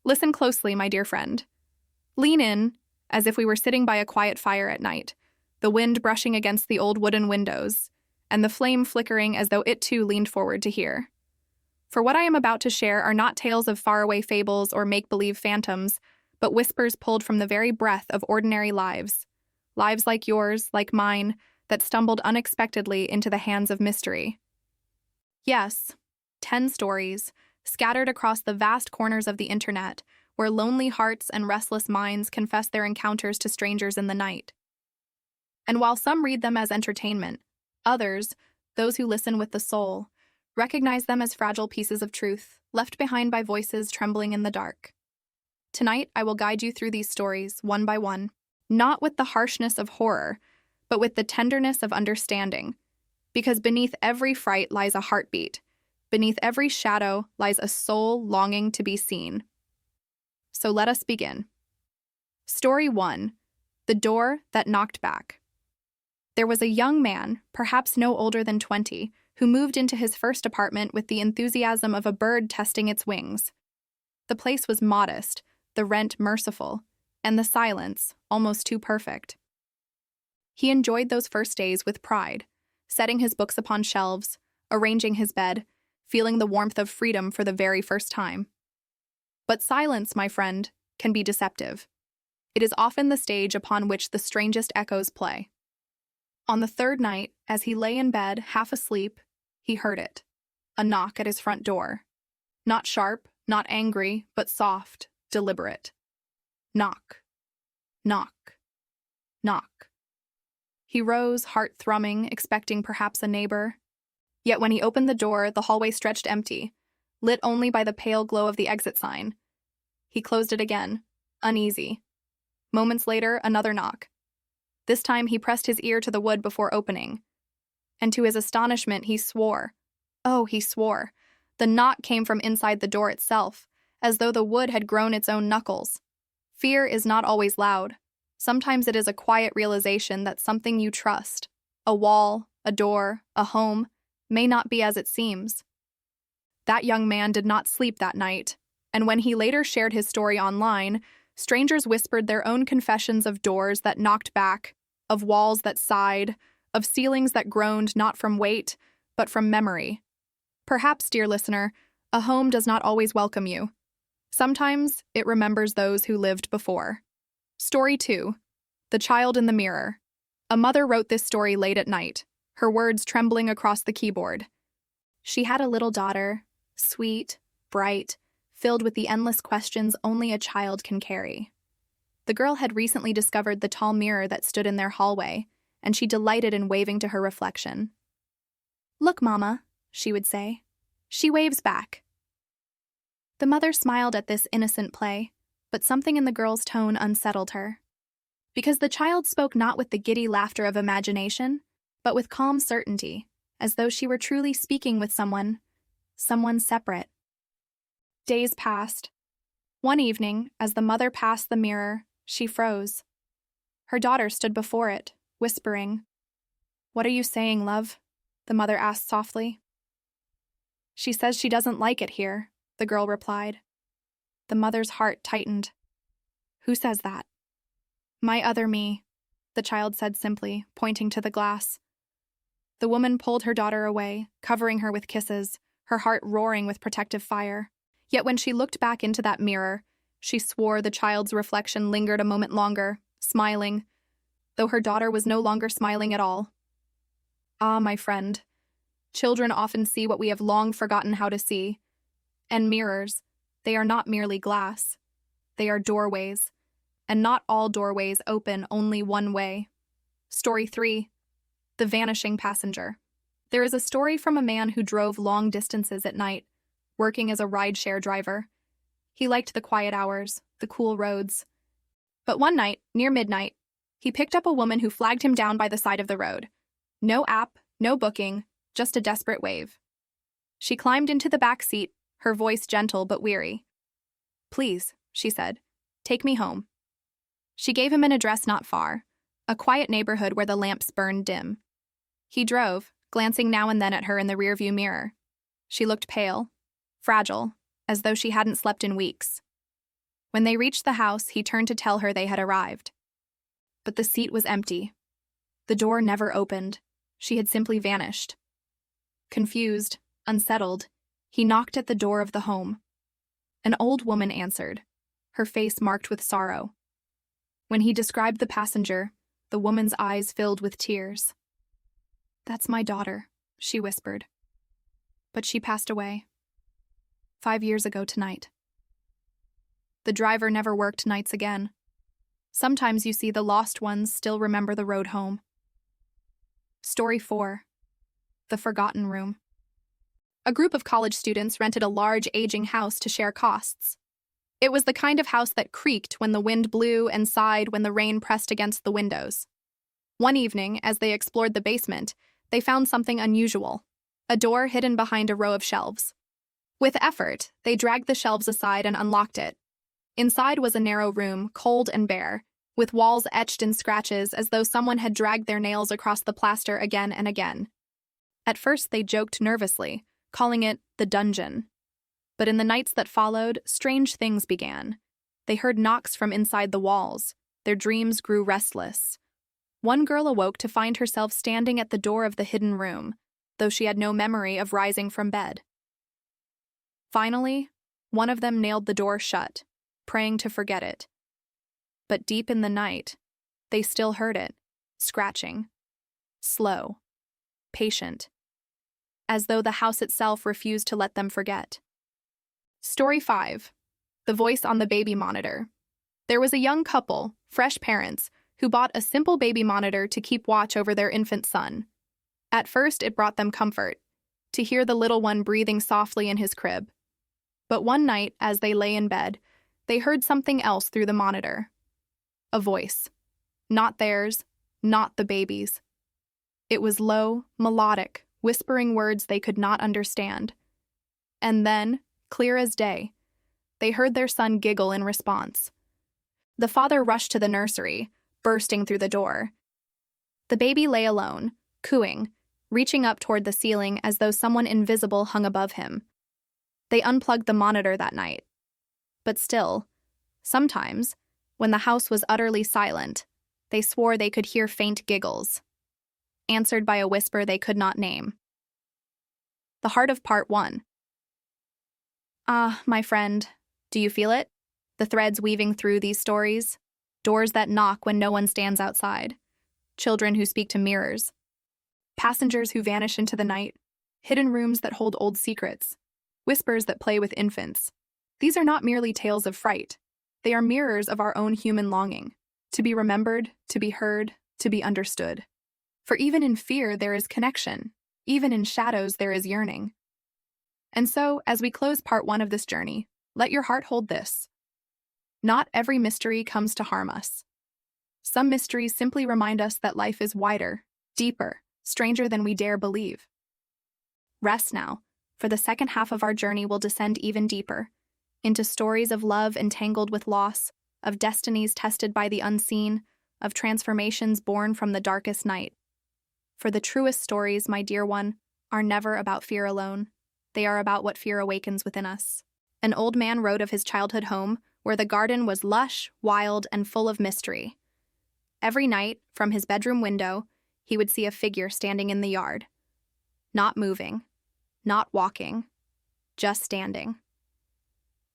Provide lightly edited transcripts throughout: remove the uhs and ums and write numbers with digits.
Listen closely, my dear friend. Lean in, as if we were sitting by a quiet fire at night, the wind brushing against the old wooden windows, and the flame flickering as though it too leaned forward to hear. For what I am about to share are not tales of faraway fables or make-believe phantoms, but whispers pulled from the very breath of ordinary lives. Lives like yours, like mine, that stumbled unexpectedly into the hands of mystery. Yes, 10 stories, scattered across the vast corners of the internet, where lonely hearts and restless minds confess their encounters to strangers in the night. And while some read them as entertainment, others, those who listen with the soul, recognize them as fragile pieces of truth, left behind by voices trembling in the dark. Tonight, I will guide you through these stories, one by one, not with the harshness of horror, but with the tenderness of understanding. Because beneath every fright lies a heartbeat. Beneath every shadow lies a soul longing to be seen. So let us begin. Story 1. The Door That Knocked Back. There was a young man, perhaps no older than 20, who moved into his first apartment with the enthusiasm of a bird testing its wings. The place was modest, the rent merciful, and the silence almost too perfect. He enjoyed those first days with pride, setting his books upon shelves, arranging his bed, feeling the warmth of freedom for the very first time. But silence, my friend, can be deceptive. It is often the stage upon which the strangest echoes play. On the third night, as he lay in bed, half asleep, he heard it. A knock at his front door. Not sharp, not angry, but soft, deliberate. Knock. Knock. Knock. He rose, heart thrumming, expecting perhaps a neighbor. Yet when he opened the door, the hallway stretched empty, lit only by the pale glow of the exit sign. He closed it again, uneasy. Moments later, another knock. This time he pressed his ear to the wood before opening. And to his astonishment, he swore. Oh, he swore. The knock came from inside the door itself, as though the wood had grown its own knuckles. Fear is not always loud. Sometimes it is a quiet realization that something you trust, a wall, a door, a home, may not be as it seems. That young man did not sleep that night, and when he later shared his story online, strangers whispered their own confessions of doors that knocked back, of walls that sighed, of ceilings that groaned not from weight, but from memory. Perhaps, dear listener, a home does not always welcome you. Sometimes it remembers those who lived before. Story 2. The Child in the Mirror. A mother wrote this story late at night, her words trembling across the keyboard. She had a little daughter, sweet, bright, filled with the endless questions only a child can carry. The girl had recently discovered the tall mirror that stood in their hallway, and she delighted in waving to her reflection. "Look, Mama," she would say. "She waves back." The mother smiled at this innocent play, but something in the girl's tone unsettled her. Because the child spoke not with the giddy laughter of imagination, but with calm certainty, as though she were truly speaking with someone separate. Days passed. One evening, as the mother passed the mirror, she froze. Her daughter stood before it, whispering. "What are you saying, love?" the mother asked softly. "She says she doesn't like it here," the girl replied. The mother's heart tightened. "Who says that?" "My other me," the child said simply, pointing to the glass. The woman pulled her daughter away, covering her with kisses, her heart roaring with protective fire. Yet when she looked back into that mirror, she swore the child's reflection lingered a moment longer, smiling, though her daughter was no longer smiling at all. Ah, my friend, children often see what we have long forgotten how to see. And mirrors, they are not merely glass. They are doorways, and not all doorways open only one way. Story 3. The Vanishing Passenger. There is a story from a man who drove long distances at night, working as a rideshare driver. He liked the quiet hours, the cool roads. But one night, near midnight, he picked up a woman who flagged him down by the side of the road. No app, no booking, just a desperate wave. She climbed into the back seat, her voice gentle but weary. "Please," she said, "take me home." She gave him an address not far, a quiet neighborhood where the lamps burned dim. He drove, glancing now and then at her in the rearview mirror. She looked pale, fragile, as though she hadn't slept in weeks. When they reached the house, he turned to tell her they had arrived. But the seat was empty. The door never opened. She had simply vanished. Confused, unsettled, he knocked at the door of the home. An old woman answered, her face marked with sorrow. When he described the passenger, the woman's eyes filled with tears. "That's my daughter," she whispered. "But she passed away 5 years ago tonight." The driver never worked nights again. Sometimes you see the lost ones still remember the road home. Story 4. The Forgotten Room. A group of college students rented a large, aging house to share costs. It was the kind of house that creaked when the wind blew and sighed when the rain pressed against the windows. One evening, as they explored the basement, they found something unusual: a door hidden behind a row of shelves. With effort, they dragged the shelves aside and unlocked it. Inside was a narrow room, cold and bare, with walls etched in scratches as though someone had dragged their nails across the plaster again and again. At first they joked nervously, calling it the dungeon. But in the nights that followed, strange things began. They heard knocks from inside the walls. Their dreams grew restless. One girl awoke to find herself standing at the door of the hidden room, though she had no memory of rising from bed. Finally, one of them nailed the door shut, praying to forget it. But deep in the night, they still heard it, scratching. Slow. Patient. As though the house itself refused to let them forget. Story 5. The Voice on the Baby Monitor. There was a young couple, fresh parents, who bought a simple baby monitor to keep watch over their infant son. At first, it brought them comfort, to hear the little one breathing softly in his crib. But one night, as they lay in bed, they heard something else through the monitor. A voice. Not theirs, not the baby's. It was low, melodic, whispering words they could not understand. And then, clear as day, they heard their son giggle in response. The father rushed to the nursery, bursting through the door. The baby lay alone, cooing, reaching up toward the ceiling as though someone invisible hung above him. They unplugged the monitor that night. But still, sometimes, when the house was utterly silent, they swore they could hear faint giggles, answered by a whisper they could not name. The heart of Part 1. Ah, my friend, do you feel it? The threads weaving through these stories? Doors that knock when no one stands outside. Children who speak to mirrors. Passengers who vanish into the night. Hidden rooms that hold old secrets. Whispers that play with infants. These are not merely tales of fright. They are mirrors of our own human longing. To be remembered, to be heard, to be understood. For even in fear there is connection. Even in shadows there is yearning. And so, as we close Part 1 of this journey, let your heart hold this. Not every mystery comes to harm us. Some mysteries simply remind us that life is wider, deeper, stranger than we dare believe. Rest now, for the second half of our journey will descend even deeper, into stories of love entangled with loss, of destinies tested by the unseen, of transformations born from the darkest night. For the truest stories, my dear one, are never about fear alone. They are about what fear awakens within us. An old man wrote of his childhood home, where the garden was lush, wild, and full of mystery. Every night, from his bedroom window, he would see a figure standing in the yard. Not moving, not walking, just standing.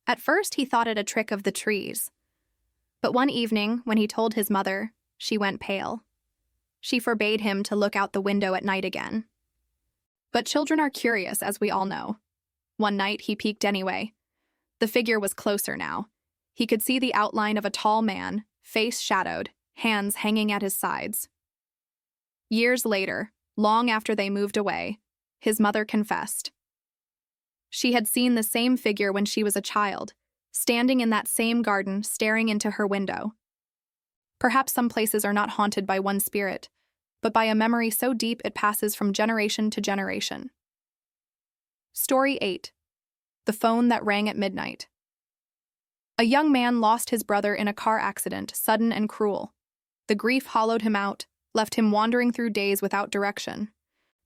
At first, he thought it a trick of the trees. But one evening, when he told his mother, she went pale. She forbade him to look out the window at night again. But children are curious, as we all know. One night, he peeked anyway. The figure was closer now. He could see the outline of a tall man, face shadowed, hands hanging at his sides. Years later, long after they moved away, his mother confessed. She had seen the same figure when she was a child, standing in that same garden, staring into her window. Perhaps some places are not haunted by one spirit, but by a memory so deep it passes from generation to generation. Story 8. The Phone That Rang at Midnight. A young man lost his brother in a car accident, sudden and cruel. The grief hollowed him out, left him wandering through days without direction.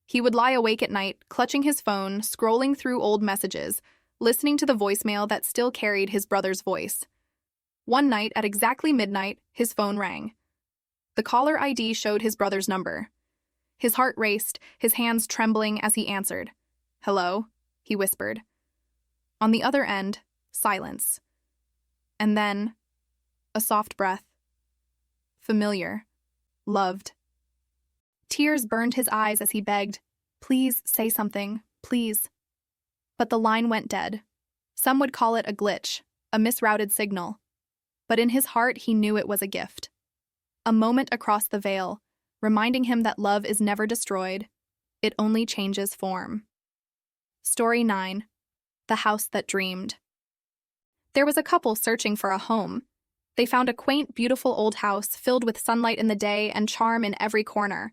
He would lie awake at night, clutching his phone, scrolling through old messages, listening to the voicemail that still carried his brother's voice. One night, at exactly midnight, his phone rang. The caller ID showed his brother's number. His heart raced, his hands trembling as he answered. "Hello?" he whispered. On the other end, silence. And then, a soft breath. Familiar. Loved. Tears burned his eyes as he begged, "Please say something, please." But the line went dead. Some would call it a glitch, a misrouted signal. But in his heart, he knew it was a gift. A moment across the veil, reminding him that love is never destroyed, it only changes form. Story 9. The House That Dreamed. There was a couple searching for a home. They found a quaint, beautiful old house filled with sunlight in the day and charm in every corner.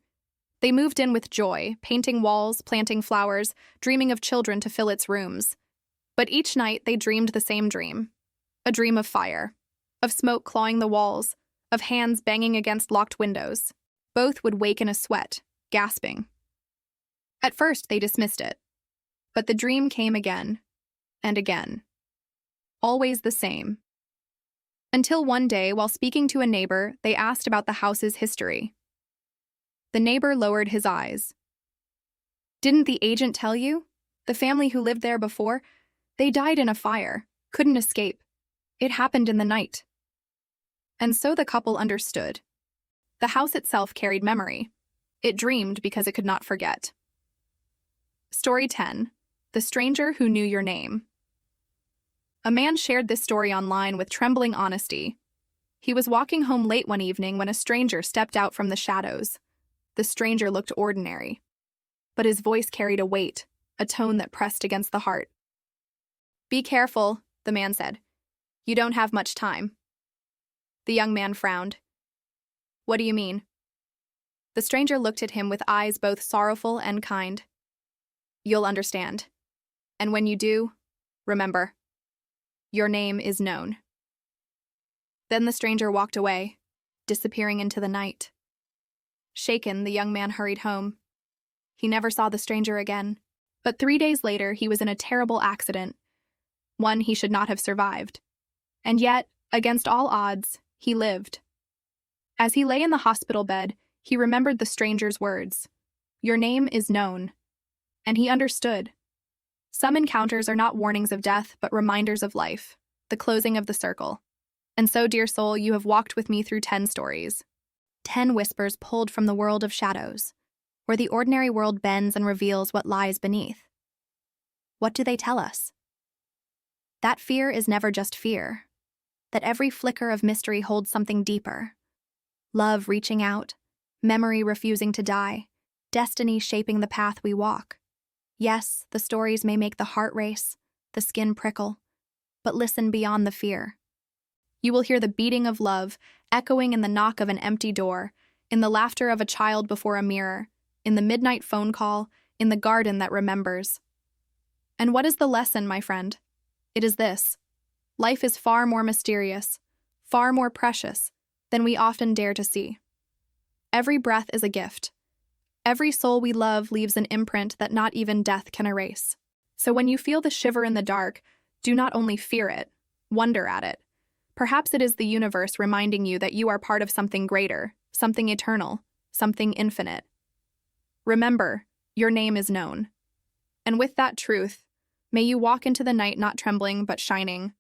They moved in with joy, painting walls, planting flowers, dreaming of children to fill its rooms. But each night they dreamed the same dream. A dream of fire, of smoke clawing the walls, of hands banging against locked windows. Both would wake in a sweat, gasping. At first they dismissed it. But the dream came again, and again. Always the same. Until one day, while speaking to a neighbor, they asked about the house's history. The neighbor lowered his eyes. "Didn't the agent tell you? The family who lived there before, they died in a fire, couldn't escape. It happened in the night." And so the couple understood. The house itself carried memory. It dreamed because it could not forget. Story 10. The Stranger Who Knew Your Name. A man shared this story online with trembling honesty. He was walking home late one evening when a stranger stepped out from the shadows. The stranger looked ordinary, but his voice carried a weight, a tone that pressed against the heart. "Be careful," the man said. "You don't have much time." The young man frowned. "What do you mean?" The stranger looked at him with eyes both sorrowful and kind. "You'll understand. And when you do, remember, your name is known." Then the stranger walked away, disappearing into the night. Shaken, the young man hurried home. He never saw the stranger again, but 3 days later he was in a terrible accident, one he should not have survived. And yet, against all odds, he lived. As he lay in the hospital bed, he remembered the stranger's words. "Your name is known." And he understood. Some encounters are not warnings of death, but reminders of life, the closing of the circle. And so, dear soul, you have walked with me through 10 stories. 10 whispers pulled from the world of shadows, where the ordinary world bends and reveals what lies beneath. What do they tell us? That fear is never just fear. That every flicker of mystery holds something deeper. Love reaching out, memory refusing to die, destiny shaping the path we walk. Yes, the stories may make the heart race, the skin prickle, but listen beyond the fear. You will hear the beating of love, echoing in the knock of an empty door, in the laughter of a child before a mirror, in the midnight phone call, in the garden that remembers. And what is the lesson, my friend? It is this. Life is far more mysterious, far more precious, than we often dare to see. Every breath is a gift. Every soul we love leaves an imprint that not even death can erase. So when you feel the shiver in the dark, do not only fear it, wonder at it. Perhaps it is the universe reminding you that you are part of something greater, something eternal, something infinite. Remember, your name is known. And with that truth, may you walk into the night not trembling but shining,